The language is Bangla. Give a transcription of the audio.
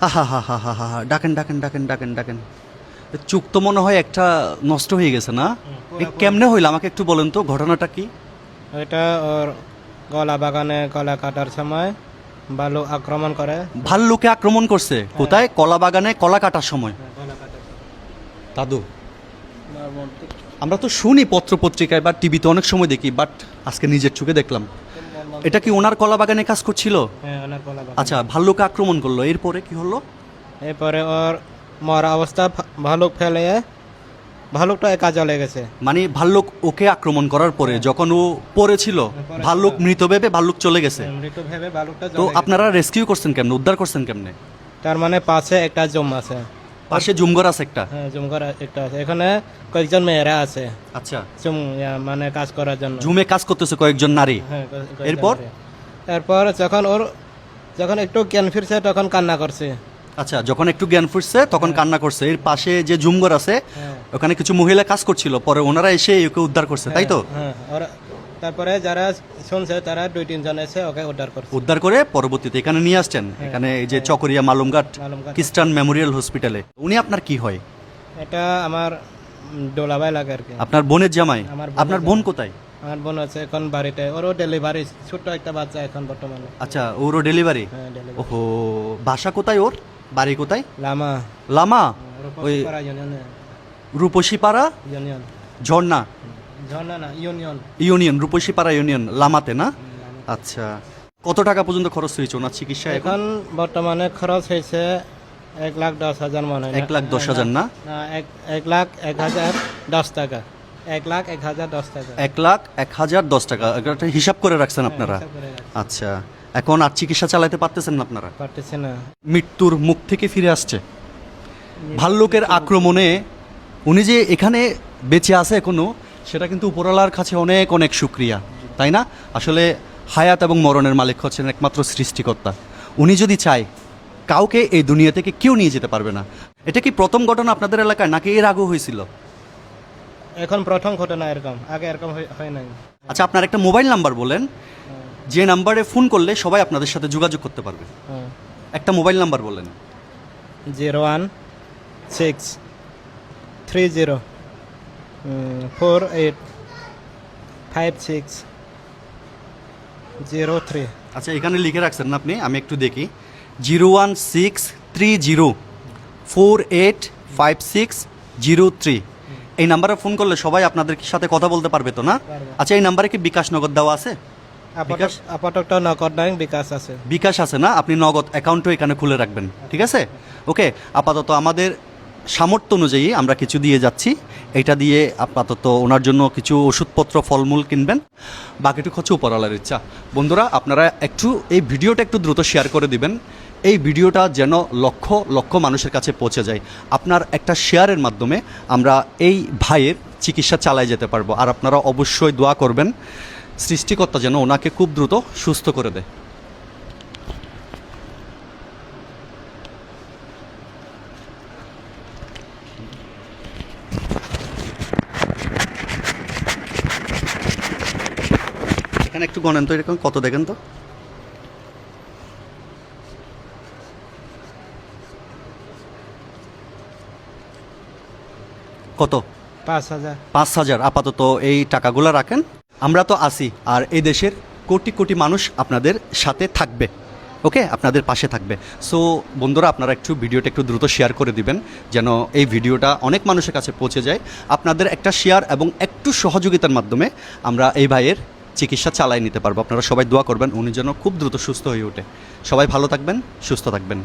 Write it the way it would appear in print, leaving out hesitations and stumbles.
হা হা হা হা হা হা, ডাকেন ডাকেন ডাকেন ডাকেন ডাকেন। চোখ তো মনে হয় একটা নষ্ট হয়ে গেছে না? এ কেমনে হইল আমাকে একটু বলেন তো, ঘটনাটা কি? এটা ওর কলা বাগানে কলা কাটার সময় ভালুক আক্রমণ করে। ভাল্লুকে আক্রমণ করছে কোথায়? কলা বাগানে কলা কাটার সময়। কলা কাটার দাদু, আমরা তো শুনি পত্র পত্রিকায় বা টিভিতে অনেক সময় দেখি, বাট আজকে নিজের চোখে দেখলাম। এটা কি ওনার কলা বাগানে কাজ করছিল? হ্যাঁ, ওনার কলা বাগান। আচ্ছা, ভাল্লুকে আক্রমণ করলো, এরপরে কি হলো? এরপরে ওর মরা অবস্থা ভালুক ফেলে ভালুকটা একা চলে গেছে। মানে ভাল্লুক ওকে আক্রমণ করার পরে যখন ও পড়েছিল, ভাল্লুক মৃত ভেবে ভাল্লুক চলে গেছে। মৃত ভেবে ভালুকটা তো চলে গেছে। আপনারা রেস্কিউ করছেন কেমনে, উদ্ধার করছেন কেমনে? তার মানে পাশে একটা জম আছে। পাশে জুমঘর আছে একটা। হ্যাঁ, জমঘর একটা আছে। এখানে কয়েকজন মেয়েরা আছে আচ্ছা, মানে কাজ করার জন্য। জুমে কাজ করতেছে কয়েকজন নারী। হ্যাঁ, এরপর? তারপর যখন একটু জ্ঞান ফিরছে তখন কান্না করছে। আচ্ছা, যখন একটু জ্ঞান ফিরছে তখন কান্না করছে। এর পাশে যে জুমঘর আছে হ্যাঁ, ওখানে কিছু মহিলা কাজ করছিল, পরে ওনারা এসে ওকে উদ্ধার করছে, তাই তো? হ্যাঁ, তারপরে যারা শুনছে তারা 2-3 জন এসে ওকে উদ্ধার করছে। উদ্ধার করে পরবর্তীতে এখানে নিয়ে আসছেন, এখানে এই যে চকরিয়া মালুমঘাট মালুমঘাট। খ্রিস্টান মেমোরিয়াল হসপিটালে। উনি আপনার কি হয়? এটা আমার দোলাভাই লাগে আর কি। আপনার বোনের জামাই? আমার বোনের আপনার বোন কোথায়? আমার বোন আছে এখন বাড়িতে, ওরও ডেলিভারি, ছোট্ট একটা বাচ্চা এখন বর্তমানে। আচ্ছা, ওরও ডেলিভারি? হ্যাঁ, ডেলিভারি। ওহো, বাসা কোথায় ওর? বাড়ি কোথায়? লামা লামা? ওই রূপসীপাড়া ইউনিয়নে। রূপসীপাড়া ইউনিয়ন ঝর্ণা ঝর্ণা না, ইউনিয়ন। ইউনিয়ন, রূপসীপাড়া ইউনিয়ন, লামাতে না? আচ্ছা, কত টাকা পর্যন্ত খরচ হয়েছে ওনার চিকিৎসা? এখন বর্তমানে খরচ হয়েছে 1,10,000 মনে হয়। 1,10,000 না? 1,01,010 টাকা। 1,01,010 টাকা। 1,01,010 টাকা একটা হিসাব করে রাখছেন আপনারা? হিসাব করে রাখছি। আচ্ছা, এখন আর চিকিৎসা চালাতে পারতেছেন না আপনারা? পারতেছি না। মৃত্যুর মুখ থেকে ফিরে আসছে ভাল্লুকের আক্রমণে। উনি যে এখানে বেঁচে আছে এখনো, সেটা কিন্তু উপরওয়ালার কাছে অনেক অনেক শুক্রিয়া, তাই না? আসলে হায়াত এবং মরণের মালিক হচ্ছেন একমাত্র সৃষ্টিকর্তা। উনি যদি চায়, কাউকে এই দুনিয়া থেকে কেউ নিয়ে যেতে পারবে না। এটা কি প্রথম ঘটনা আপনাদের এলাকায়, নাকি এর আগেও হয়েছিল? এখন প্রথম ঘটনা এরকম, আগে এরকম হয় নাই। আচ্ছা, আপনার একটা মোবাইল নাম্বার বলেন, যে নাম্বারে ফোন করলে সবাই আপনাদের সাথে যোগাযোগ করতে পারবে। হ্যাঁ, একটা মোবাইল নাম্বার বলেন। 01630 আচ্ছা, এখানে লিখে রাখছেন না আপনি? আমি একটু দেখি। 01630485603। এই নাম্বারে ফোন করলে সবাই আপনাদের সাথে কথা বলতে পারবে তো না? পারবে। আচ্ছা, এই নাম্বারে কি বিকাশ নগদ দেওয়া আছে? বিকাশ? আপাতত নগদ নাই, বিকাশ আছে। বিকাশ আছে না? আপনি নগদ অ্যাকাউন্টও এখানে খুলে রাখবেন, ঠিক আছে? ওকে, আপাতত আমাদের সামর্থ্য অনুযায়ী আমরা কিছু দিয়ে যাচ্ছি। এটা দিয়ে আপাতত ওনার জন্য কিছু ওষুধপত্র ফলমূল কিনবেন, বাকিটুকু হচ্ছে উপরওয়ালার ইচ্ছা। বন্ধুরা, আপনারা একটু এই ভিডিওটা একটু দ্রুত শেয়ার করে দিবেন। এই ভিডিওটা যেন লক্ষ লক্ষ মানুষের কাছে পৌঁছে যায়। আপনার একটা শেয়ারের মাধ্যমে আমরা এই ভাইয়ের চিকিৎসা চালায় যেতে পারবো। আর আপনারা অবশ্যই দোয়া করবেন, সৃষ্টিকর্তা যেন ওনাকে খুব দ্রুত সুস্থ করে দেয়। এখানে একটু গণেন তো, এরকম কত দেখেন তো। কত? 5,000। 5,000 আপাতত এই টাকাগুলো রাখেন। আমরা তো আসি, আর এই দেশের কোটি কোটি মানুষ আপনাদের সাথে থাকবে, ওকে, আপনাদের পাশে থাকবে। সো বন্ধুরা, আপনারা একটু ভিডিওটা একটু দ্রুত শেয়ার করে দিবেন, যেন এই ভিডিওটা অনেক মানুষের কাছে পৌঁছে যায়। আপনাদের একটা শেয়ার এবং একটু সহযোগিতার মাধ্যমে আমরা এই ভাইয়ের চিকিৎসা চালাই নিতে পারবো। আপনারা সবাই দোয়া করবেন উনি যেন খুব দ্রুত সুস্থ হয়ে ওঠে। সবাই ভালো থাকবেন, সুস্থ থাকবেন।